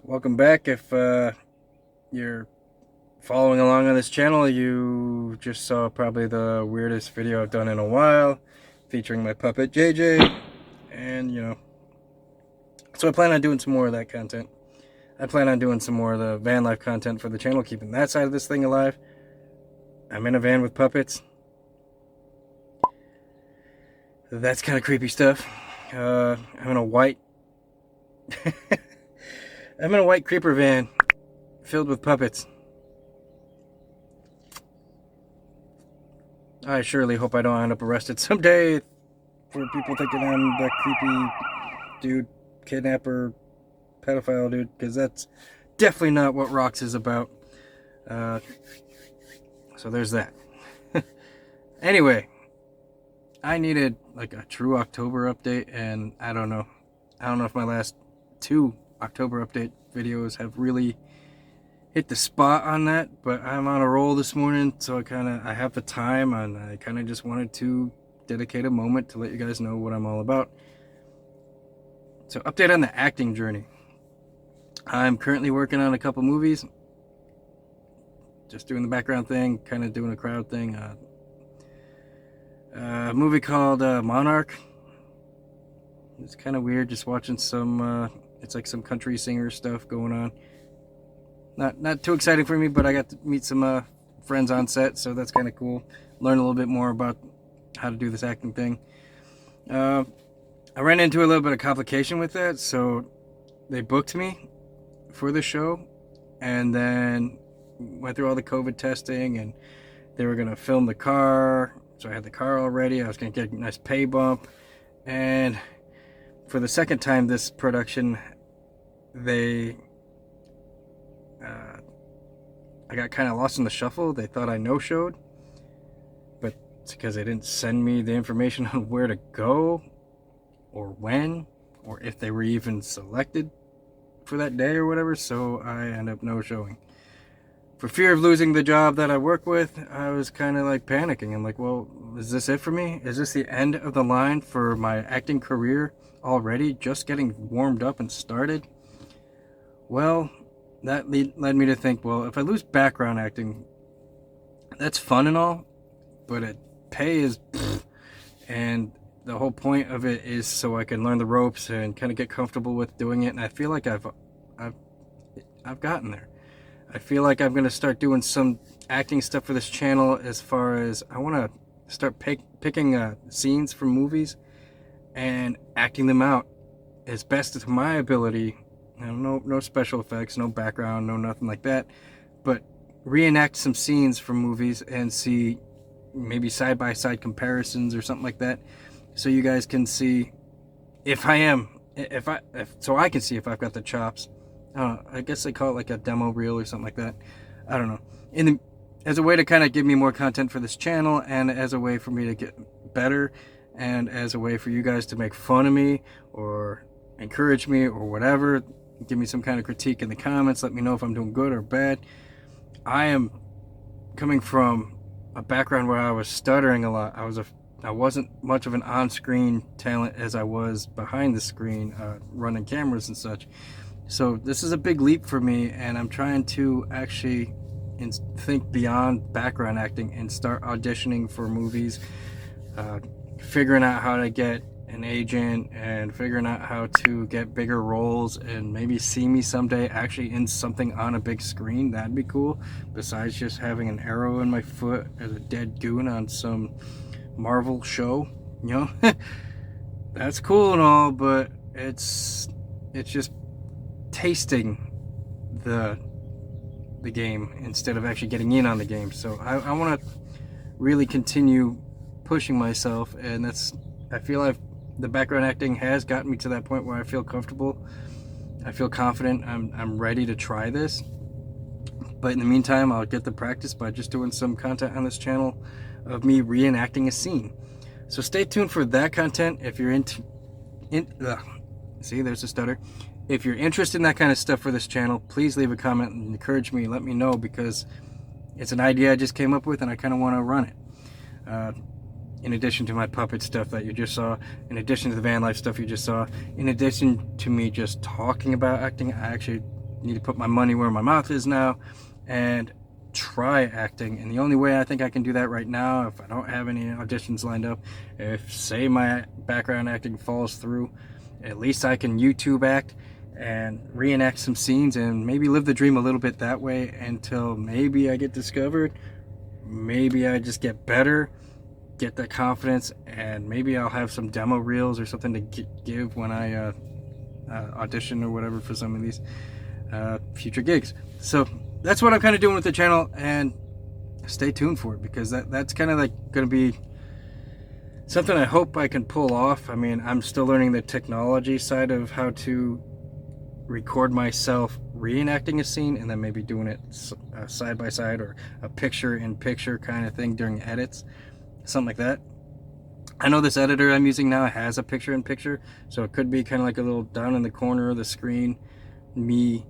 Welcome back. If you're following along on this channel, you just saw probably the weirdest video I've done in a while, featuring my puppet JJ. And so I plan on doing some more of that content. I plan on doing some more of the van life content for the channel, keeping that side of this thing alive. I'm in a van with puppets. That's kind of creepy stuff. I'm in a white I'm in a white creeper van filled with puppets. I surely hope I don't end up arrested someday for people thinking I'm the creepy dude, kidnapper, pedophile dude, because that's definitely not what Rocks is about. So there's that. Anyway, I needed like a true October update, and I don't know if my last two October update videos have really hit the spot on that, but I'm on a roll this morning, so I have the time, and I kind of just wanted to dedicate a moment to let you guys know what I'm all about. So, update on the acting journey. I'm currently working on a couple movies, just doing the background thing, kind of doing a crowd thing. A movie called Monarch. It's kind of weird, just watching some. It's like some country singer stuff going on. Not too exciting for me, but I got to meet some friends on set, so that's kind of cool. Learn a little bit more about how to do this acting thing. I ran into a little bit of complication with that, so they booked me for the show, and then went through all the COVID testing, and they were gonna film the car, so I had the car already. I was gonna get a nice pay bump, and for the second time this production, I got kind of lost in the shuffle. They thought I no-showed, but it's because they didn't send me the information on where to go, or when, or if they were even selected for that day or whatever, so I ended up no-showing. For fear of losing the job that I work with, I was kind of like panicking. I'm like, well, is this it for me? Is this the end of the line for my acting career already, just getting warmed up and started? Well, that led me to think, well, if I lose background acting, that's fun and all, but pay is pfft, and the whole point of it is so I can learn the ropes and kind of get comfortable with doing it, and I feel like I've gotten there. I feel like I'm going to start doing some acting stuff for this channel, as far as I want to start picking scenes from movies and acting them out as best as my ability. No special effects, no background, no nothing like that, but reenact some scenes from movies and see maybe side-by-side comparisons or something like that, so you guys can see if so I can see if I've got the chops. I guess they call it like a demo reel or something like that. I don't know. As a way to kind of give me more content for this channel, and as a way for me to get better, and as a way for you guys to make fun of me or encourage me or whatever. Give me some kind of critique in the comments. Let me know if I'm doing good or bad. I am coming from a background where I was stuttering a lot. I wasn't much of an on-screen talent as I was behind the screen, running cameras and such. So this is a big leap for me, and I'm trying to actually think beyond background acting and start auditioning for movies, figuring out how to get an agent, and figuring out how to get bigger roles, and maybe see me someday actually in something on a big screen. That'd be cool, besides just having an arrow in my foot as a dead goon on some Marvel show, That's cool and all, but it's just tasting the game instead of actually getting in on the game. So I want to really continue pushing myself, and I feel like the background acting has gotten me to that point where I feel comfortable. I feel confident. I'm ready to try this. But in the meantime, I'll get the practice by just doing some content on this channel of me reenacting a scene. So stay tuned for that content. If you're see, there's a stutter. If you're interested in that kind of stuff for this channel, please leave a comment and encourage me. Let me know, because it's an idea I just came up with, and I kind of want to run it. In addition to my puppet stuff that you just saw, in addition to the van life stuff you just saw, in addition to me just talking about acting, I actually need to put my money where my mouth is now and try acting. And the only way I think I can do that right now, if I don't have any auditions lined up, if say my background acting falls through, at least I can YouTube act and reenact some scenes and maybe live the dream a little bit that way until maybe I get discovered, maybe I just get better, get that confidence, and maybe I'll have some demo reels or something to give when I audition or whatever for some of these future gigs. So that's what I'm kind of doing with the channel, and stay tuned for it, because that's kind of like going to be something I hope I can pull off. I mean, I'm still learning the technology side of how to record myself reenacting a scene and then maybe doing it side by side or a picture in picture kind of thing during edits, something like that. I know this editor I'm using now has a picture in picture, so it could be kind of like a little down in the corner of the screen, me,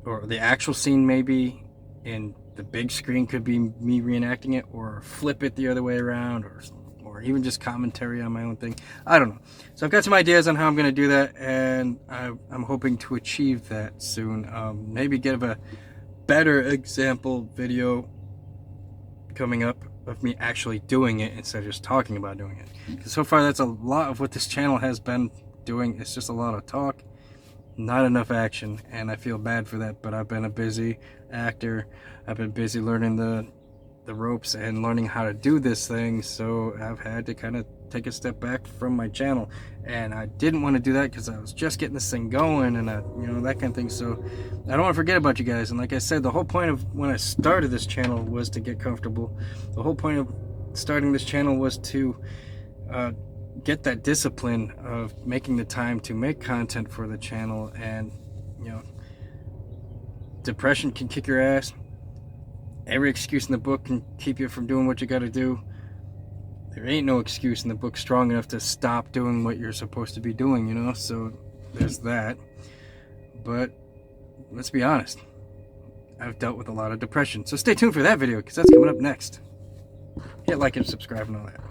or the actual scene maybe, and the big screen could be me reenacting it, or flip it the other way around, or even just commentary on my own thing. I don't know. So I've got some ideas on how I'm going to do that, and I'm hoping to achieve that soon. Maybe give a better example video coming up of me actually doing it instead of just talking about doing it. Because so far that's a lot of what this channel has been doing. It's just a lot of talk, not enough action, and I feel bad for that. But I've been a busy actor. I've been busy learning the ropes and learning how to do this thing, so I've had to kind of take a step back from my channel, and I didn't want to do that because I was just getting this thing going, and that kind of thing. So I don't want to forget about you guys. And like I said, the whole point of when I started this channel was to get comfortable. The whole point of starting this channel was to get that discipline of making the time to make content for the channel. And depression can kick your ass. Every excuse in the book can keep you from doing what you got to do. There ain't no excuse in the book strong enough to stop doing what you're supposed to be doing, so there's that. But let's be honest, I've dealt with a lot of depression. So stay tuned for that video, because that's coming up next. Hit like and subscribe and all that.